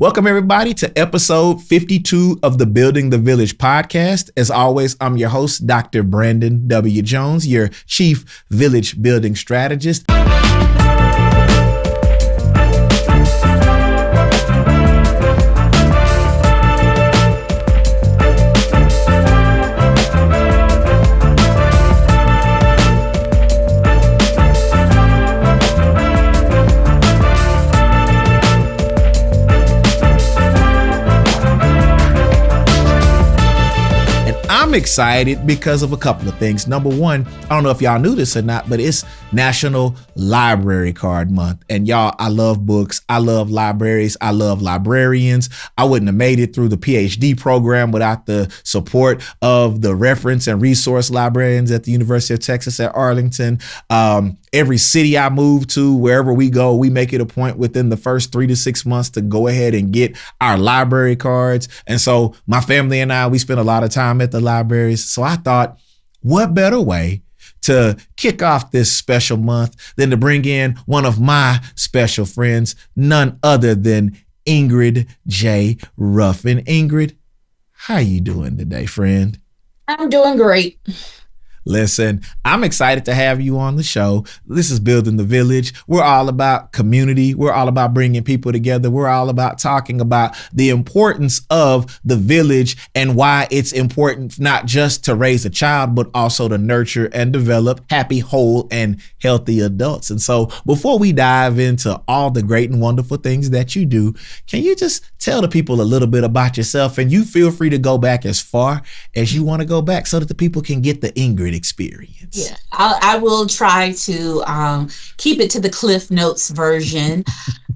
Welcome, everybody, to episode 52 of the Building the Village podcast. As always, I'm your host, Dr. Brandon W. Jones, your Chief Village Building Strategist. I'm excited because of a couple of things. Number one, I don't know if y'all knew this or not, but it's National Library Card Month. And y'all, I love books. I love libraries. I love librarians. I wouldn't have made it through the PhD program without the support of the reference and resource librarians at the University of Texas at Arlington. Every city I move to, wherever we go, we make it a point within the first 3 to 6 months to go ahead and get our library cards. And so my family and I, we spend a lot of time at the libraries. So I thought, what better way to kick off this special month than to bring in one of my special friends, none other than Ingrid J. Ruffin. Ingrid, how you doing today, friend? I'm doing great. Listen, I'm excited to have you on the show. This is Building the Village. We're all about community. We're all about bringing people together. We're all about talking about the importance of the village and why it's important not just to raise a child, but also to nurture and develop happy, whole, and healthy adults. And so before we dive into all the great and wonderful things that you do, can you just tell the people a little bit about yourself? And you feel free to go back as far as you want to go back so that the people can get the Ingrid experience. Yeah, I will try to keep it to the Cliff Notes version.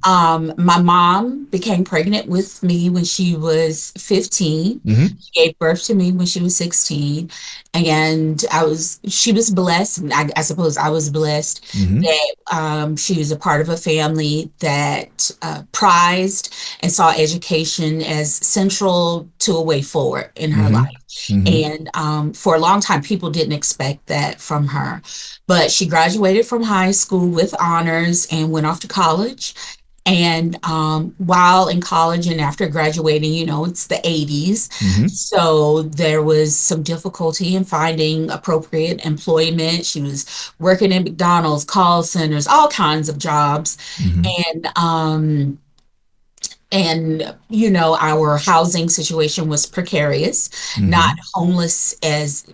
My mom became pregnant with me when she was 15. Mm-hmm. She gave birth to me when she was 16. And she was blessed, and I suppose I was blessed that she was a part of a family that prized and saw education as central to a way forward in her life. Mm-hmm. And for a long time, people didn't expect that from her. But she graduated from high school with honors and went off to college. And while in college and after graduating, it's the 80s. Mm-hmm. So there was some difficulty in finding appropriate employment. She was working in McDonald's, call centers, all kinds of jobs. Mm-hmm. And our housing situation was precarious, mm-hmm. not homeless as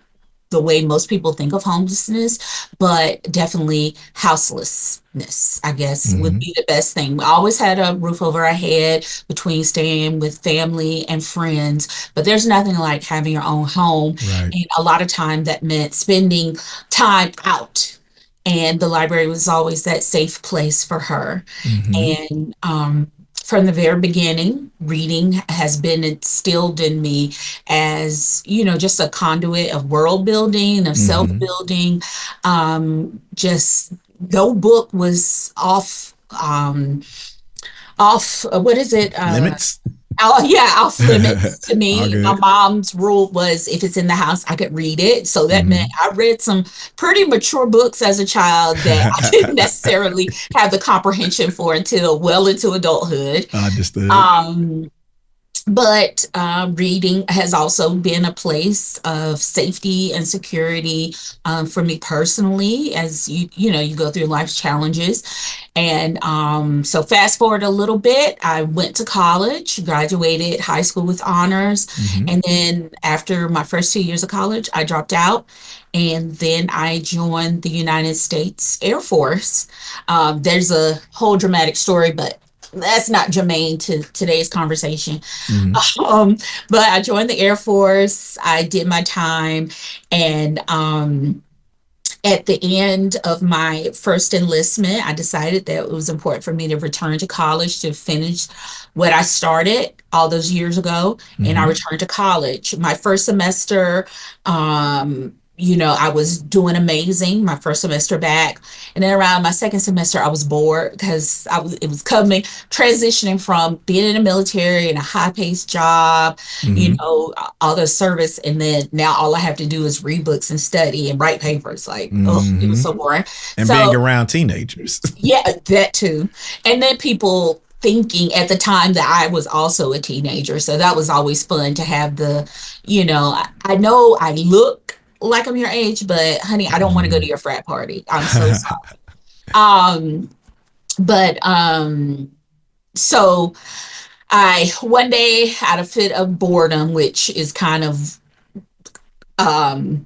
the way most people think of homelessness, but definitely houselessness, I guess, mm-hmm. would be the best thing. We always had a roof over our head between staying with family and friends, but there's nothing like having your own home. Right. And a lot of time that meant spending time out. And the library was always that safe place for her. Mm-hmm. And from the very beginning, reading has been instilled in me as, just a conduit of world building, of mm-hmm. self-building. Just no book was off, what is it? Limits? Off limits to me. My mom's rule was if it's in the house, I could read it. So that mm-hmm. meant I read some pretty mature books as a child that I didn't necessarily have the comprehension for until well into adulthood. Understood. But reading has also been a place of safety and security for me personally, as you go through life's challenges. And so fast forward a little bit, I went to college, graduated high school with honors. Mm-hmm. And then after my first 2 years of college, I dropped out. And then I joined the United States Air Force. There's a whole dramatic story, but that's not germane to today's conversation. Mm-hmm. But I joined the Air Force. I did my time. And at the end of my first enlistment, I decided that it was important for me to return to college to finish what I started all those years ago. Mm-hmm. And I returned to college. My first semester, I was doing amazing my first semester back. And then around my second semester, I was bored because it was transitioning from being in the military and a high-paced job, mm-hmm. All the service. And then now all I have to do is read books and study and write papers. Mm-hmm. It was so boring. And being around teenagers. Yeah, that too. And then people thinking at the time that I was also a teenager. So that was always fun to have I know I look like I'm your age, but honey, I don't want to go to your frat party. I'm so sorry. Um, but so I one day had a fit of boredom, which is kind of um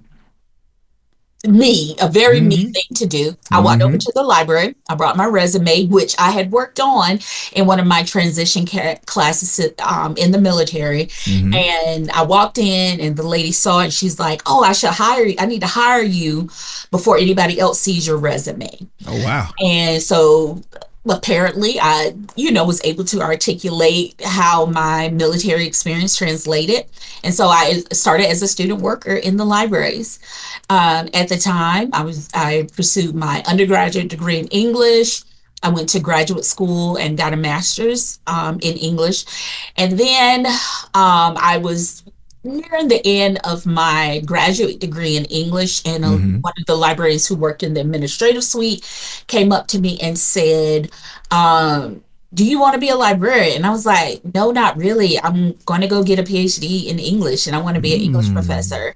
a very me Mm-hmm. thing to do. I walked over Mm-hmm. to the library. I brought my resume, which I had worked on in one of my transition classes in the military. Mm-hmm. And I walked in, and the lady saw it. And she's like, "Oh, I should hire you. I need to hire you before anybody else sees your resume." Oh, wow. And so apparently I, was able to articulate how my military experience translated. And so I started as a student worker in the libraries. At the time, I pursued my undergraduate degree in English. I went to graduate school and got a master's in English. And then I was nearing the end of my graduate degree in English, and Mm-hmm. one of the librarians who worked in the administrative suite came up to me and said, "Do you want to be a librarian?" And I was like, "No, not really. I'm going to go get a PhD in English, and I want to be an English Mm. professor."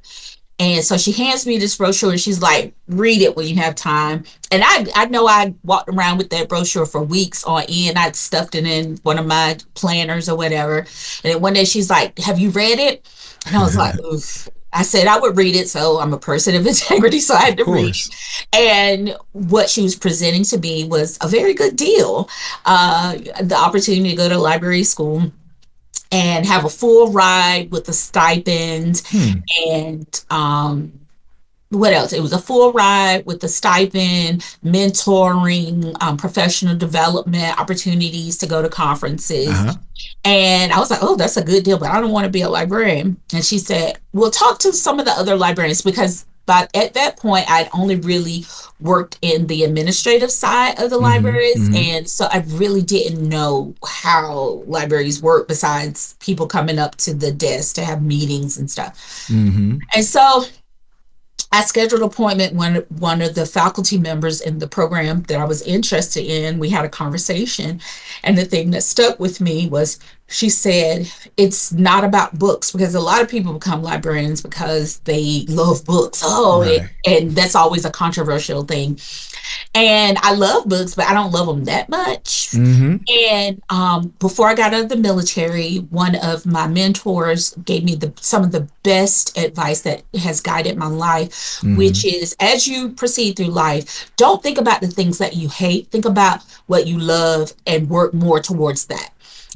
And so she hands me this brochure and she's like, "Read it when you have time." And I know I walked around with that brochure for weeks on end. I'd stuffed it in one of my planners or whatever. And then one day she's like, "Have you read it?" And I was like, "Oof." I said I would read it. So I'm a person of integrity. So I Of had to read. course. And what she was presenting to me was a very good deal. The opportunity to go to library school and have a full ride with a stipend Hmm. and what else? It was a full ride with the stipend, mentoring, professional development, opportunities to go to conferences. Uh-huh. And I was like, "Oh, that's a good deal, but I don't want to be a librarian." And she said, "We'll talk to some of the other librarians," because at that point, I'd only really worked in the administrative side of the Mm-hmm. libraries. Mm-hmm. And so I really didn't know how libraries work besides people coming up to the desk to have meetings and stuff. Mm-hmm. And so I scheduled an appointment when one of the faculty members in the program that I was interested in, we had a conversation. And the thing that stuck with me was she said, "It's not about books," because a lot of people become librarians because they love books. Right. And that's always a controversial thing. And I love books, but I don't love them that much. Mm-hmm. And before I got out of the military, one of my mentors gave me some of the best advice that has guided my life, Mm-hmm. which is, as you proceed through life, don't think about the things that you hate. Think about what you love and work more towards that.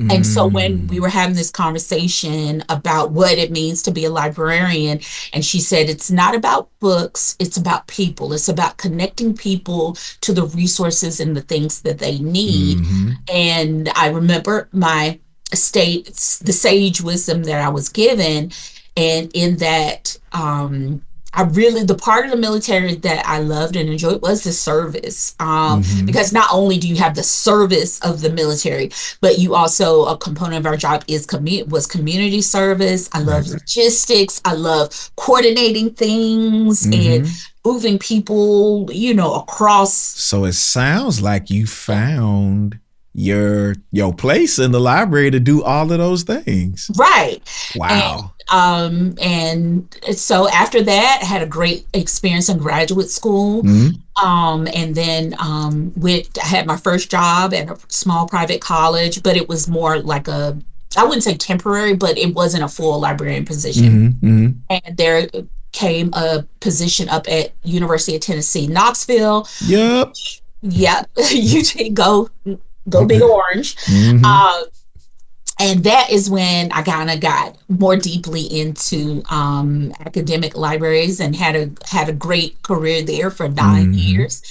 And so when we Mm. were having this conversation about what it means to be a librarian, and she said, "It's not about books, it's about people. It's about connecting people to the resources and the things that they need." Mm-hmm. And I remember the sage wisdom that I was given. And in that, the part of the military that I loved and enjoyed was the service. Mm-hmm. Because not only do you have the service of the military, but you also, a component of our job was community service. I Right. love logistics. I love coordinating things and Mm-hmm. moving people, across. So it sounds like you found your place in the library to do all of those things. Right. And Wow. and so after that, I had a great experience in graduate school. Mm-hmm. And then I had my first job at a small private college, but it was more like I wouldn't say temporary, but it wasn't a full librarian position. Mm-hmm. Mm-hmm. And there came a position up at University of Tennessee, Knoxville. Yep. Yep. UT, go Big Orange. Mm-hmm. And that is when I kind of got more deeply into academic libraries and had a great career there for 9 years.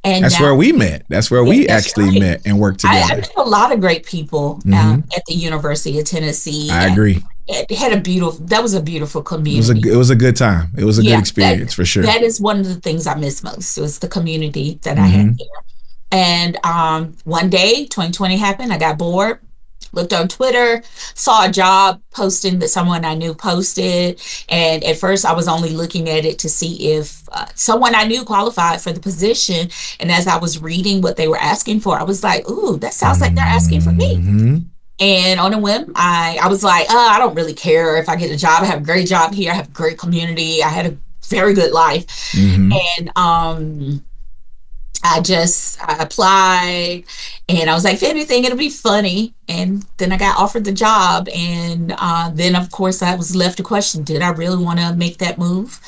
And That's now, where we met. That's where yeah, we that's actually right. met and worked I together. met a lot of great people Mhm. at the University of Tennessee. I agree. It had that was a beautiful It was community. it was a good time. It was a good experience for sure. That is one of the things I miss most, was the community that I had Mhm. there. And one day, 2020 happened. I got bored. Looked on Twitter, saw a job posting that someone I knew posted. And at first, I was only looking at it to see if someone I knew qualified for the position. And as I was reading what they were asking for, I was like, ooh, that sounds like they're asking for me. Mm-hmm. And on a whim, I was like, I don't really care if I get a job. I have a great job here. I have a great community. I had a very good life. Mm-hmm. And I applied, and I was like, if anything, it'll be funny. And then I got offered the job. And then, of course, I was left to question, did I really want to make that move?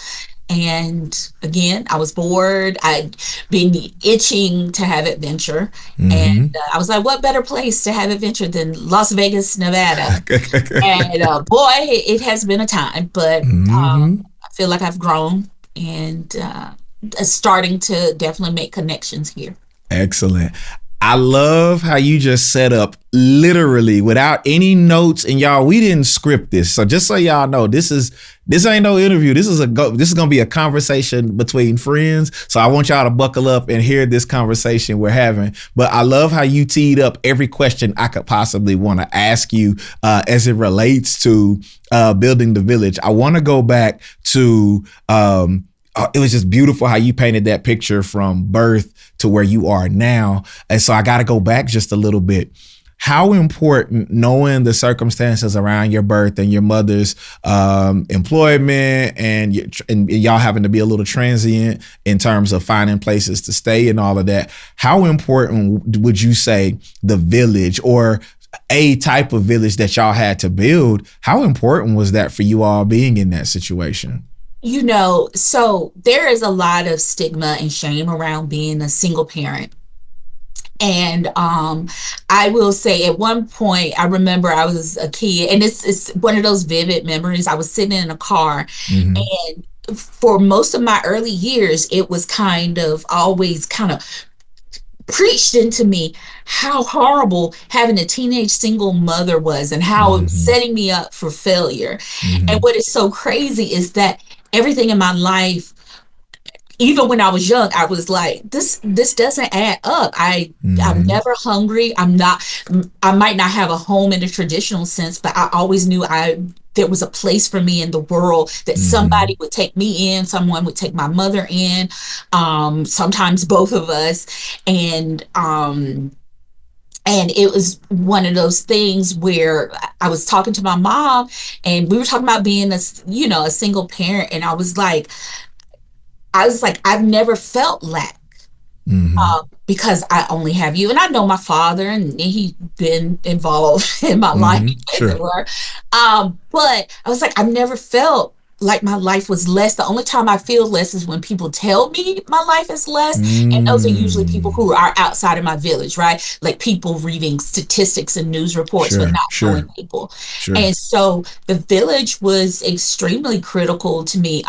And again, I was bored. I'd been itching to have adventure. Mm-hmm. And I was like, what better place to have adventure than Las Vegas, Nevada? And boy, it has been a time, but Mm-hmm. I feel like I've grown and starting to definitely make connections here. Excellent. I love how you just set up literally without any notes. And y'all, we didn't script this. So just so y'all know, this ain't no interview. This is going to be a conversation between friends. So I want y'all to buckle up and hear this conversation we're having. But I love how you teed up every question I could possibly want to ask you as it relates to building the village. I want to go back to it was just beautiful how you painted that picture from birth to where you are now. And so I got to go back just a little bit. How important, knowing the circumstances around your birth and your mother's employment and y'all having to be a little transient in terms of finding places to stay and all of that, how important would you say the village or a type of village that y'all had to build, how important was that for you all being in that situation? So there is a lot of stigma and shame around being a single parent. And I will say at one point, I remember I was a kid, and it's one of those vivid memories. I was sitting in a car, Mm-hmm. and for most of my early years, it was always kind of preached into me how horrible having a teenage single mother was and how it was Mm-hmm. setting me up for failure. Mm-hmm. And what is so crazy is that everything in my life, even when I was young, I was like, this doesn't add up. I'm Mm-hmm. never hungry. I might not have a home in the traditional sense, but I always knew there was a place for me in the world, that Mm-hmm. somebody would take me in, someone would take my mother in, sometimes both of us. And it was one of those things where I was talking to my mom, and we were talking about being a single parent. And I was like, I've never felt lack. Mm-hmm. Because I only have you. And I know my father, and he's been involved in my life, as Sure. it were. But I was like, I've never felt like my life was less. The only time I feel less is when people tell me my life is less. And those are usually people who are outside of my village, right? Like people reading statistics and news reports, but not knowing people. Sure. And so the village was extremely critical to me.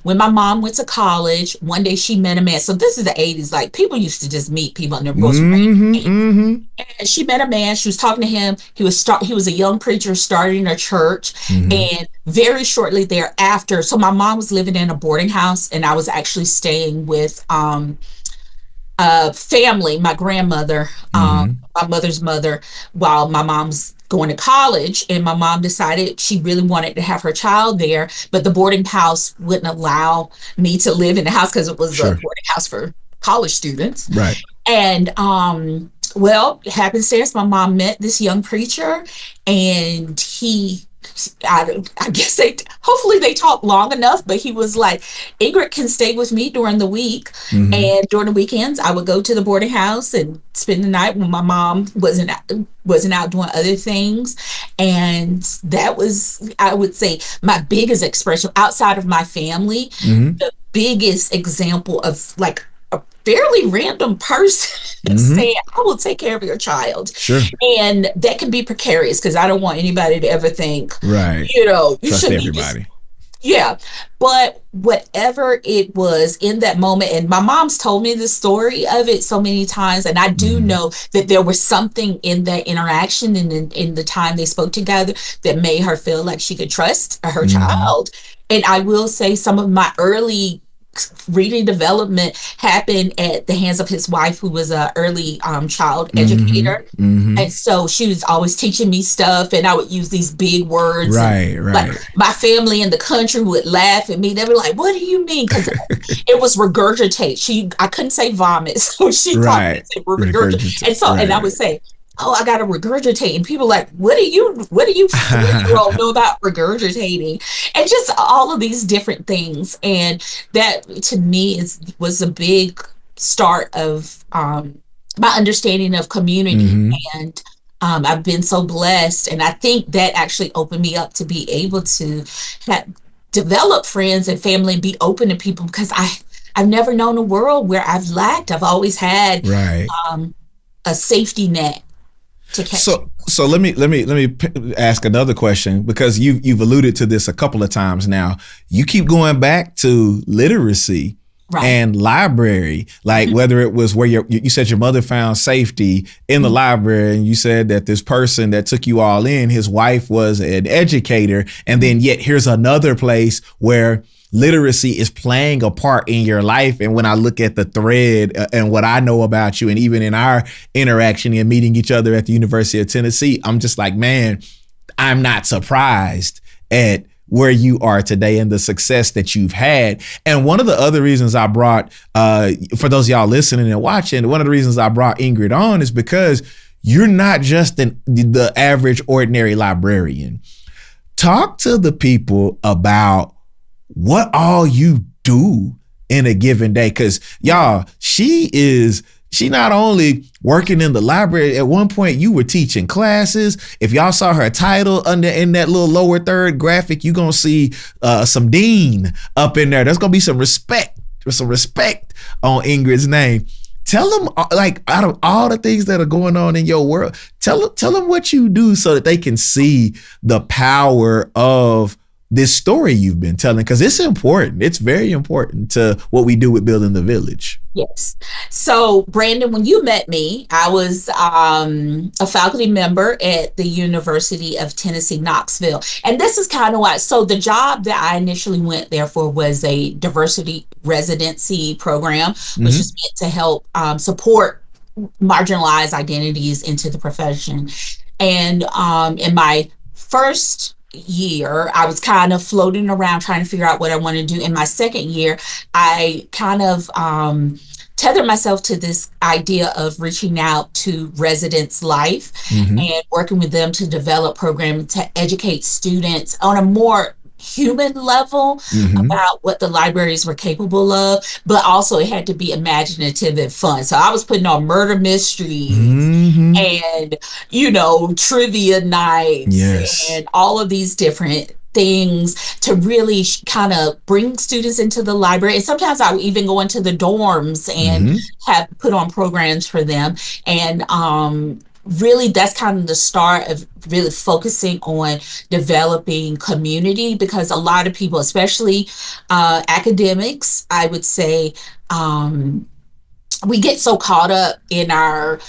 When my mom went to college, one day she met a man. So this is the 80s. Like people used to just meet people in their grocery. Mm-hmm. And she met a man. She was talking to him. He was a young preacher starting a church. Mm-hmm. And very shortly thereafter, so my mom was living in a boarding house, and I was actually staying with family, my grandmother, my mother's mother, while my mom's going to college. And my mom decided she really wanted to have her child there, but the boarding house wouldn't allow me to live in the house because it was a boarding house for college students. Right. And well, happenstance, my mom met this young preacher, and I guess hopefully they talked long enough, but he was like, Ingrid can stay with me during the week. Mm-hmm. And during the weekends, I would go to the boarding house and spend the night when my mom wasn't out doing other things. And that was, I would say, my biggest expression outside of my family, the biggest example of like a fairly random person saying, I will take care of your child. Sure. And that can be precarious, because I don't want anybody to ever think, right, you trust shouldn't everybody. Yeah. But whatever it was in that moment, and my mom's told me the story of it so many times, and I do know that there was something in that interaction and in the time they spoke together that made her feel like she could trust her child. And I will say some of my early reading development happened at the hands of his wife, who was a early child Mm-hmm. educator. Mm-hmm. And so she was always teaching me stuff, and I would use these big words, and Right, like right. my family in the country would laugh at me. They'd be like, "What do you mean?" Because it was regurgitate. I couldn't say vomit, so she taught me Right. to say regurgitate. Regurgitate. And I Right. would say, "Oh, I got to regurgitate," and people like, what do you 4 year old know about regurgitating?" And just all of these different things, and that to me was a big start of my understanding of community. Mm-hmm. And I've been so blessed, and I think that actually opened me up to be able to have, develop friends and family and be open to people, because I've never known a world where I've lacked. I've always had Right. a safety net to catch. So let me ask another question, because you've alluded to this a couple of times now. You keep going back to literacy. Right. And library, like whether it was where you said your mother found safety in the library, and you said that this person that took you all in, his wife was an educator, and then yet here's another place where literacy is playing a part in your life. And when I look at the thread and what I know about you, and even in our interaction and meeting each other at the University of Tennessee, I'm just like, man, I'm not surprised at where you are today and the success that you've had. And one of the other reasons I brought, for those of y'all listening and watching, one of the reasons I brought Ingrid on is because you're not just the average ordinary librarian. Talk to the people about what all you do in a given day. Because y'all, she not only working in the library. At one point, you were teaching classes. If y'all saw her title in that little lower third graphic, you're going to see some dean up in there. There's going to be some respect on Ingrid's name. Tell them, like, out of all the things that are going on in your world, tell them what you do so that they can see the power of this story you've been telling, because it's important. It's very important to what we do with Building the Village. Yes. So, Brandon, when you met me, I was a faculty member at the University of Tennessee, Knoxville. And this is kind of why. So the job that I initially went there for was a diversity residency program, which is meant to help support marginalized identities into the profession. And in my first year, I was kind of floating around trying to figure out what I want to do. In my second year, I kind of tethered myself to this idea of reaching out to residents' life and working with them to develop programs to educate students on a more human level about what the libraries were capable of, but also it had to be imaginative and fun. So I was putting on murder mysteries and, trivia nights and all of these different things to really kind of bring students into the library. And sometimes I would even go into the dorms and have put on programs for them. And really, that's kind of the start of really focusing on developing community, because a lot of people, especially academics, I would say, we get so caught up in our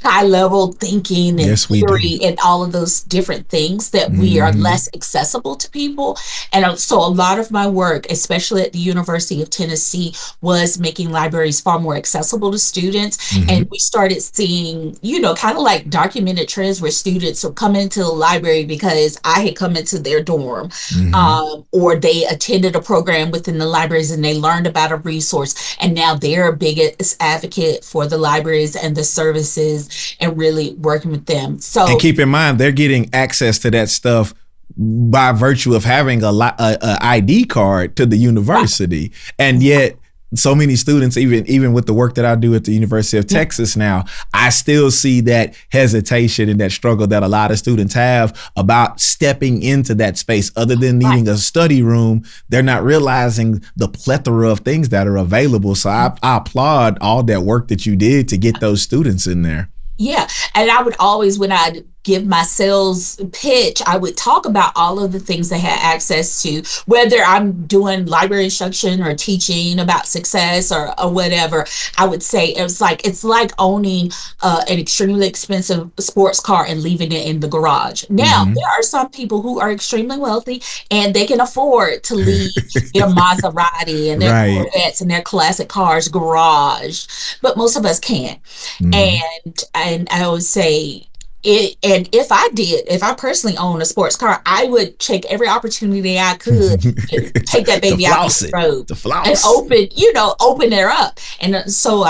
high level thinking and theory and all of those different things that we are less accessible to people. And so a lot of my work, especially at the University of Tennessee, was making libraries far more accessible to students. And we started seeing, kind of like documented trends where students would come into the library because I had come into their dorm, or they attended a program within the libraries and they learned about a resource. And now they're a biggest advocate for the libraries and the services and really working with them. So, and keep in mind, they're getting access to that stuff by virtue of having a ID card to the university. And yet so many students, even with the work that I do at the University of Texas now, I still see that hesitation and that struggle that a lot of students have about stepping into that space. Other than needing a study room, they're not realizing the plethora of things that are available. So I applaud all that work that you did to get those students in there. Yeah. And I would always, when I'd give my sales pitch, I would talk about all of the things they had access to, whether I'm doing library instruction or teaching about success or whatever. I would say it's like owning an extremely expensive sports car and leaving it in the garage. Now, Mm-hmm. there are some people who are extremely wealthy and they can afford to leave their Maserati and their Right. Corvettes and their classic cars garage, but most of us can't. Mm-hmm. And I would say it, and if I personally own a sports car, I would take every opportunity I could to take that To baby out on floss the it. road To and floss. open her up. And so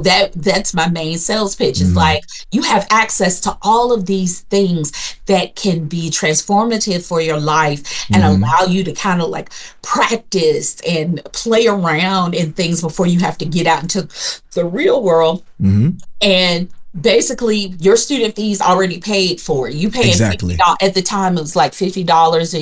that's my main sales pitch. Is Mm-hmm. like, you have access to all of these things that can be transformative for your life and Mm-hmm. allow you to kind of like practice and play around in things before you have to get out into the real world. Mm-hmm. And basically your student fees already paid for. You paying Exactly. $50 at the time. It was like $50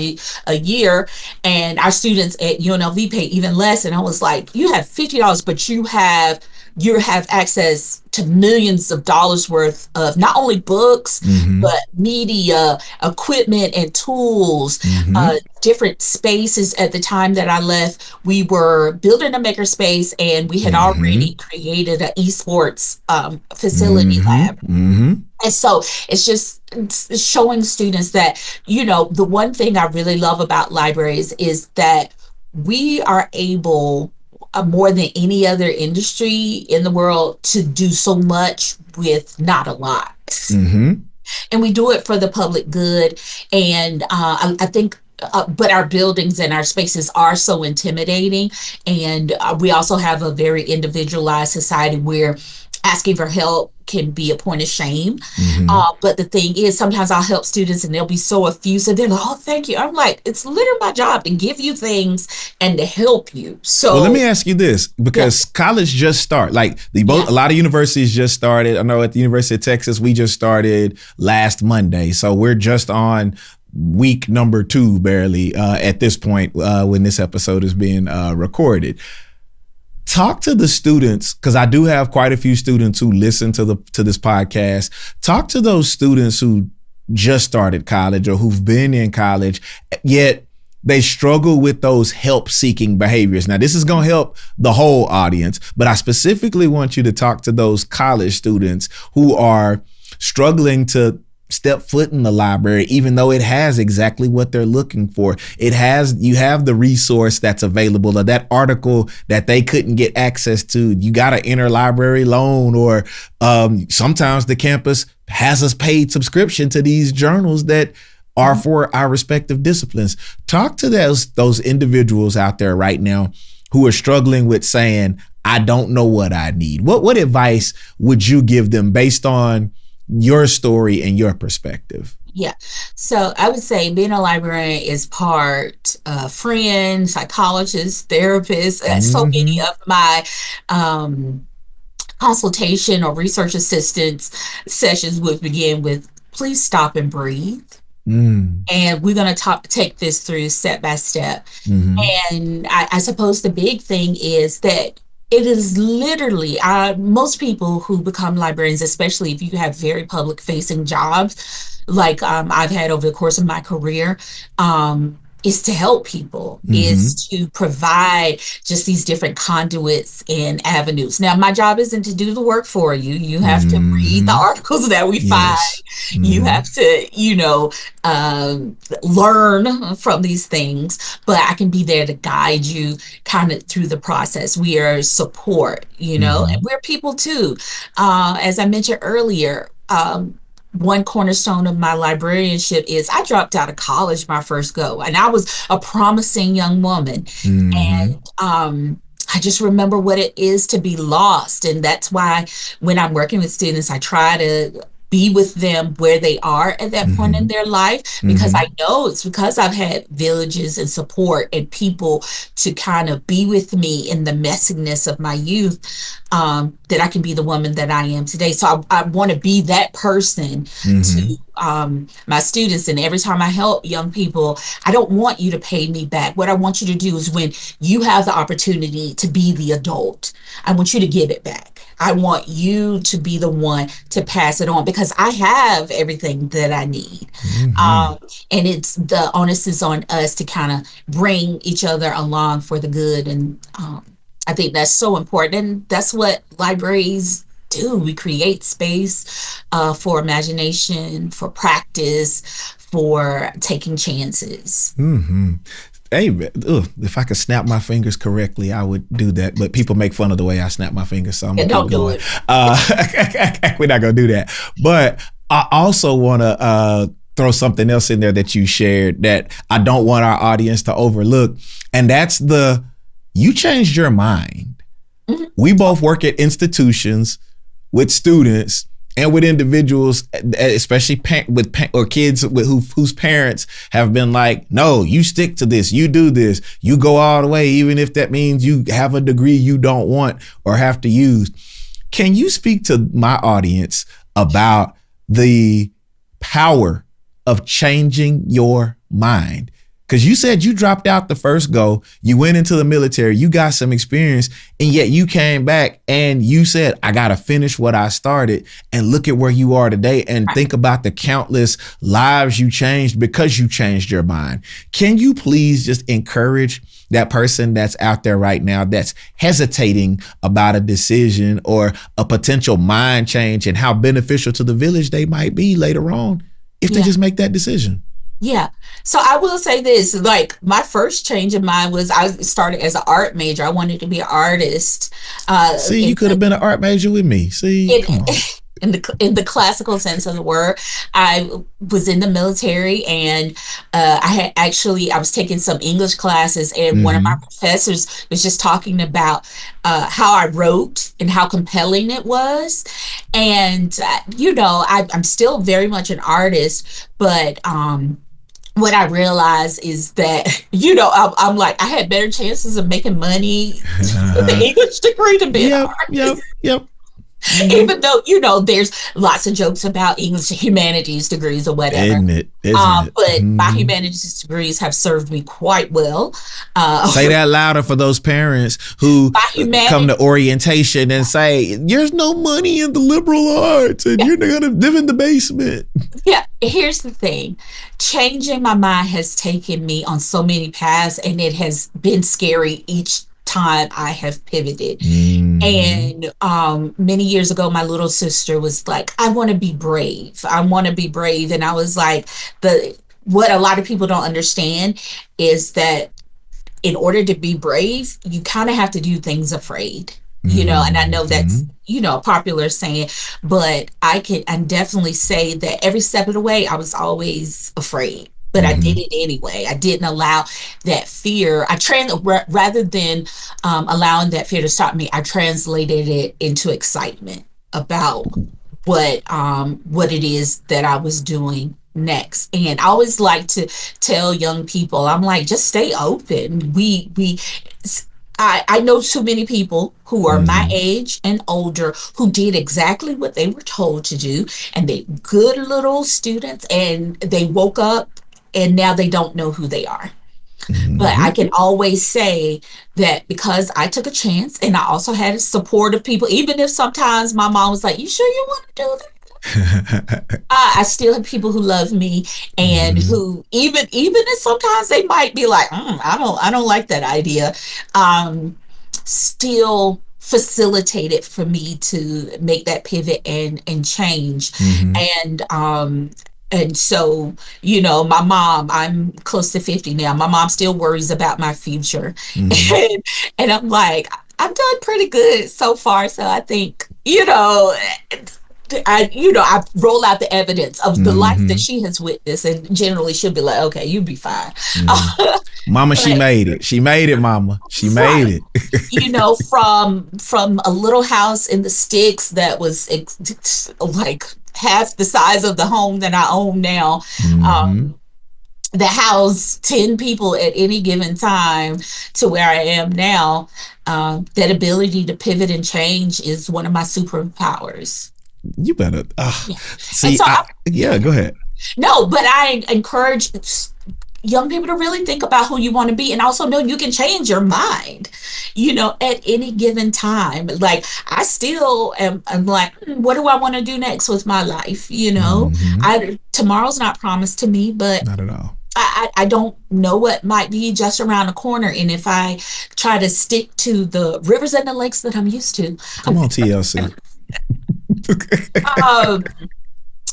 a year, and our students at UNLV pay even less. And I was like, you have $50, but you have access to millions of dollars worth of not only books, Mm-hmm. but media, equipment, and tools, Mm-hmm. different spaces. At the time that I left, we were building a makerspace, and we had Mm-hmm. already created an esports facility Mm-hmm. lab. Mm-hmm. And so it's showing students that, the one thing I really love about libraries is that we are able, more than any other industry in the world, to do so much with not a lot. Mm-hmm. And we do it for the public good. And I think, but our buildings and our spaces are so intimidating. And we also have a very individualized society where asking for help can be a point of shame. Mm-hmm. But the thing is, sometimes I'll help students and they'll be so effusive. They're like, oh, thank you. I'm like, it's literally my job to give you things and to help you. Well, let So, me ask you this, yeah, because college just started. Like yeah. a lot of universities just started. I know at the University of Texas, we just started last Monday. So we're just on week number 2, barely, at this point, when this episode is being recorded. Talk to the students, because I do have quite a few students who listen to this podcast. Talk to those students who just started college or who've been in college, yet they struggle with those help-seeking behaviors. Now, this is going to help the whole audience, but I specifically want you to talk to those college students who are struggling to step foot in the library, even though it has exactly what they're looking for. You have the resource that's available, or that article that they couldn't get access to. You got an interlibrary loan, or sometimes the campus has a paid subscription to these journals that are for our respective disciplines. Talk to those individuals out there right now who are struggling with saying, I don't know what I need. What advice would you give them based on your story and your perspective? Yeah. So I would say being a librarian is part friend, psychologist, therapist. So many Mm-hmm. of my consultation or research assistance sessions would begin with, please stop and breathe. Mm. And we're going to take this through step by step. Mm-hmm. And I suppose the big thing is that it is literally, most people who become librarians, especially if you have very public facing jobs, like I've had over the course of my career, is to help people, Mm-hmm. is to provide just these different conduits and avenues. Now, my job isn't to do the work for you. You have to read the Mm-hmm. articles that we find. Yes. You Mm-hmm. have to, learn from these things, but I can be there to guide you kind of through the process. We are support, and Mm-hmm. we're people too. As I mentioned earlier, one cornerstone of my librarianship is I dropped out of college my first go, and I was a promising young woman. Mm-hmm. And I just remember what it is to be lost. And that's why when I'm working with students, I try to be with them where they are at that point in Mm-hmm. their life, because Mm-hmm. I know it's because I've had villages and support and people to kind of be with me in the messiness of my youth, that I can be the woman that I am today. So I want to be that person Mm-hmm. to my students. And every time I help young people, I don't want you to pay me back. What I want you to do is, when you have the opportunity to be the adult, I want you to give it back. I want you to be the one to pass it on because I have everything that I need. Mm-hmm. And it's the onus is on us to kind of bring each other along for the good. And I think that's so important. And that's what libraries do. We create space for imagination, for practice, for taking chances. Mm-hmm. Hey, if I could snap my fingers correctly, I would do that. But people make fun of the way I snap my fingers, so I'm gonna keep going. We're not gonna do that. But I also want to throw something else in there that you shared that I don't want our audience to overlook, and that's you changed your mind. Mm-hmm. We both work at institutions with students and with individuals, especially with or kids whose parents have been like, no, you stick to this, you do this, you go all the way, even if that means you have a degree you don't want or have to use. Can you speak to my audience about the power of changing your mind? Because you said you dropped out the first go, you went into the military, you got some experience, and yet you came back and you said, I got to finish what I started, and look at where you are today and think about the countless lives you changed because you changed your mind. Can you please just encourage that person that's out there right now that's hesitating about a decision or a potential mind change and how beneficial to the village they might be later on if they just make that decision? Yeah. So I will say this, like my first change of mind was I started as an art major. I wanted to be an artist. See, you could have been an art major with me. See, come on. In the classical sense of the word, I was in the military, and I was taking some English classes, and one of my professors was just talking about how I wrote and how compelling it was. And I'm still very much an artist, but what I realized is that, I'm like, I had better chances of making money with the English degree to be an artist. Yep. Even though, there's lots of jokes about English humanities degrees or whatever. Isn't it? But my humanities degrees have served me quite well. Say that louder for those parents who come to orientation and say, there's no money in the liberal arts and you're going to live in the basement. Yeah, here's the thing. Changing my mind has taken me on so many paths, and it has been scary each time I have pivoted. And many years ago, my little sister was like, I want to be brave. I want to be brave. And I was like, what a lot of people don't understand is that in order to be brave, you kind of have to do things afraid. And I know that's, a popular saying, but I definitely say that every step of the way, I was always afraid. But I did it anyway. I didn't allow that fear. Rather than allowing that fear to stop me, I translated it into excitement about what it is that I was doing next. And I always like to tell young people, I'm like, just stay open. I know too many people who are my age and older who did exactly what they were told to do, and they good little students, and they woke up and now they don't know who they are. But I can always say that because I took a chance, and I also had support of people, even if sometimes my mom was like, you sure you want to do that? I still have people who love me, and who even if sometimes they might be like, I don't like that idea, still facilitated for me to make that pivot and change. And so, my mom, I'm close to 50 now. My mom still worries about my future. And I'm like, I've done pretty good so far. So I think, I roll out the evidence of the life that she has witnessed, and generally she'll be like, okay, you'll be fine. Mama, she made it. She made it, Mama. She made it. From a little house in the sticks that was like half the size of the home that I own now, that housed 10 people at any given time, to where I am now. That ability to pivot and change is one of my superpowers. You better see. Go ahead. No, but I encourage young people to really think about who you want to be, and also know you can change your mind, at any given time. Like, I still I'm like, what do I want to do next with my life? Mm-hmm. Tomorrow's not promised to me, but Not at all. I don't know what might be just around the corner. And if I try to stick to the rivers and the lakes that I'm used to, Come on, TLC. um,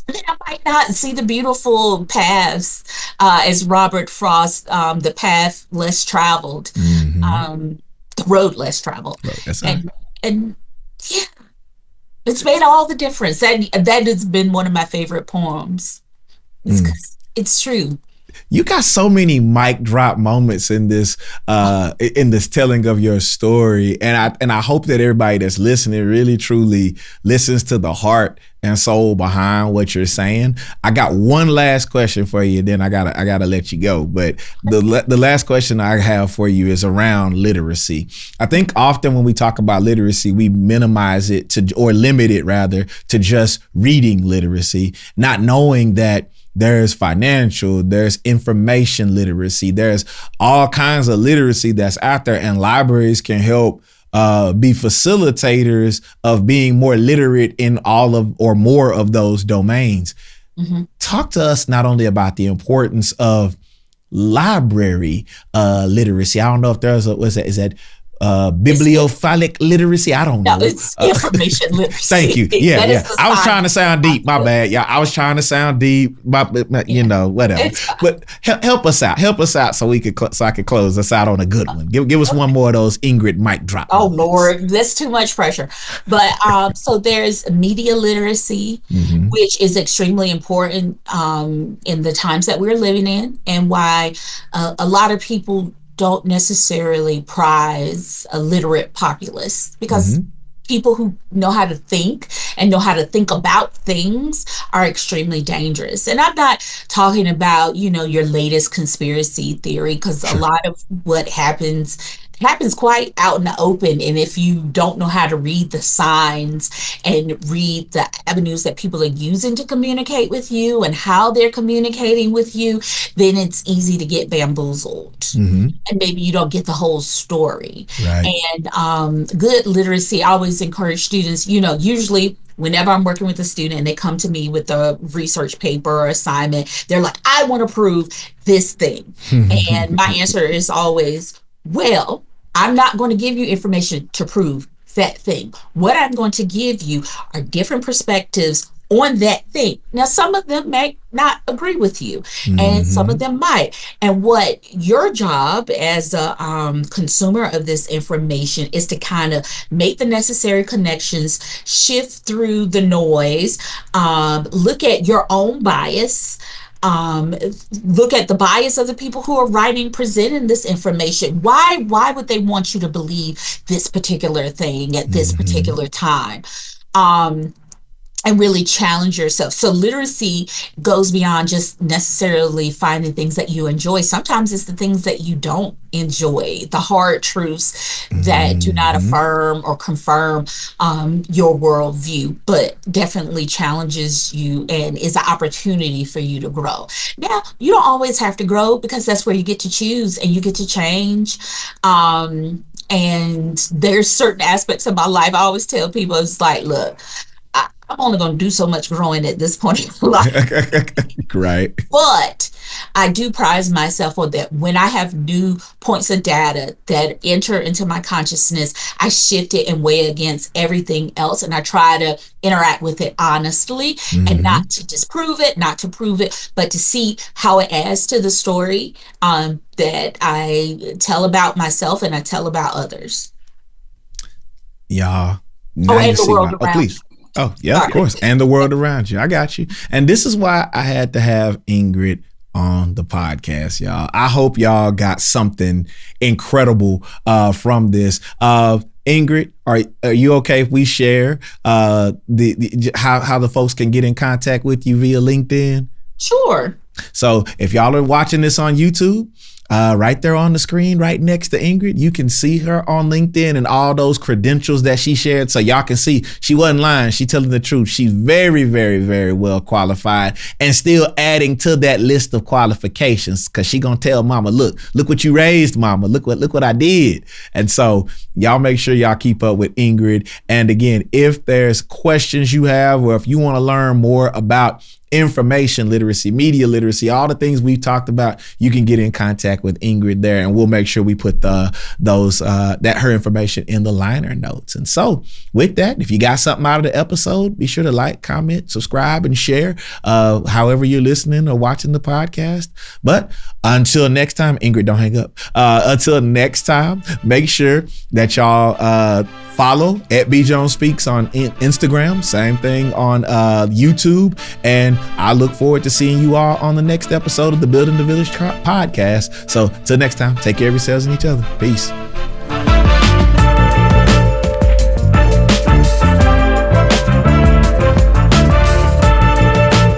then I might not see the beautiful paths, as Robert Frost, the path less traveled, Mm-hmm. the road less traveled. Right, that's right. And yeah, it's made all the difference. That has been one of my favorite poems. It's 'cause it's true. You got so many mic drop moments in this telling of your story, and I hope that everybody that's listening really truly listens to the heart and soul behind what you're saying. I got one last question for you, then I gotta let you go. But the last question I have for you is around literacy. I think often when we talk about literacy, we minimize it or limit it rather to just reading literacy, not knowing that there's financial, there's information literacy, there's all kinds of literacy that's out there, and libraries can help be facilitators of being more literate in all of or more of those domains. Mm-hmm. Talk to us not only about the importance of library literacy. I don't know if there's is that bibliophilic literacy. I don't know. No, it's information literacy. Thank you. Yeah. I was trying to sound deep. My bad. Yeah, I was trying to sound deep. Whatever. But help us out. Help us out so we could so I could close us out on a good one. Give us one more of those Ingrid mic drop. Oh moments. Lord, that's too much pressure. But so there's media literacy, mm-hmm. which is extremely important in the times that we're living in, and why a lot of people don't necessarily prize a literate populace, because mm-hmm. people who know how to think and know how to think about things are extremely dangerous. And I'm not talking about, your latest conspiracy theory, because a lot of what happens quite out in the open. And if you don't know how to read the signs and read the avenues that people are using to communicate with you and how they're communicating with you, then it's easy to get bamboozled. Mm-hmm. And maybe you don't get the whole story. Right. And good literacy, I always encourage students, usually whenever I'm working with a student and they come to me with a research paper or assignment, they're like, I want to prove this thing. And my answer is always, well, I'm not going to give you information to prove that thing. What I'm going to give you are different perspectives on that thing. Now, some of them may not agree with you, mm-hmm. and some of them might. And what your job as a consumer of this information is to kind of make the necessary connections, shift through the noise, look at your own bias, look at the bias of the people who are writing, presenting this information. Why would they want you to believe this particular thing at this mm-hmm. particular time? And really challenge yourself. So literacy goes beyond just necessarily finding things that you enjoy. Sometimes it's the things that you don't enjoy, the hard truths that do not affirm or confirm your worldview, but definitely challenges you and is an opportunity for you to grow. Now, you don't always have to grow, because that's where you get to choose and you get to change. And there's certain aspects of my life I always tell people, it's like, look, I'm only going to do so much growing at this point in life. Right. But I do prize myself on that. When I have new points of data that enter into my consciousness, I shift it and weigh against everything else. And I try to interact with it honestly, mm-hmm. and not to disprove it, not to prove it, but to see how it adds to the story that I tell about myself and I tell about others. Yeah. Oh, and the world around. Please. Oh, yeah, of course. And the world around you. I got you. And this is why I had to have Ingrid on the podcast, y'all. I hope y'all got something incredible from this. Ingrid, are you okay if we share how the folks can get in contact with you via LinkedIn? Sure. So if y'all are watching this on YouTube, right there on the screen, right next to Ingrid. You can see her on LinkedIn and all those credentials that she shared. So y'all can see she wasn't lying. She telling the truth. She's very, very, very well qualified and still adding to that list of qualifications because she gonna tell mama, look what you raised, mama. Look what I did. And so y'all make sure y'all keep up with Ingrid. And again, if there's questions you have or if you want to learn more about information literacy, media literacy, all the things we've talked about, you can get in contact with Ingrid there, and we'll make sure we put her information in the liner notes. And so with that, if you got something out of the episode, be sure to like, comment, subscribe, and share however you're listening or watching the podcast. But until next time, Ingrid, don't hang up. Until next time, make sure that y'all follow at B Jones Speaks on Instagram, same thing on YouTube, and I look forward to seeing you all on the next episode of the Building the Village podcast. So till next time, take care of yourselves and each other. Peace.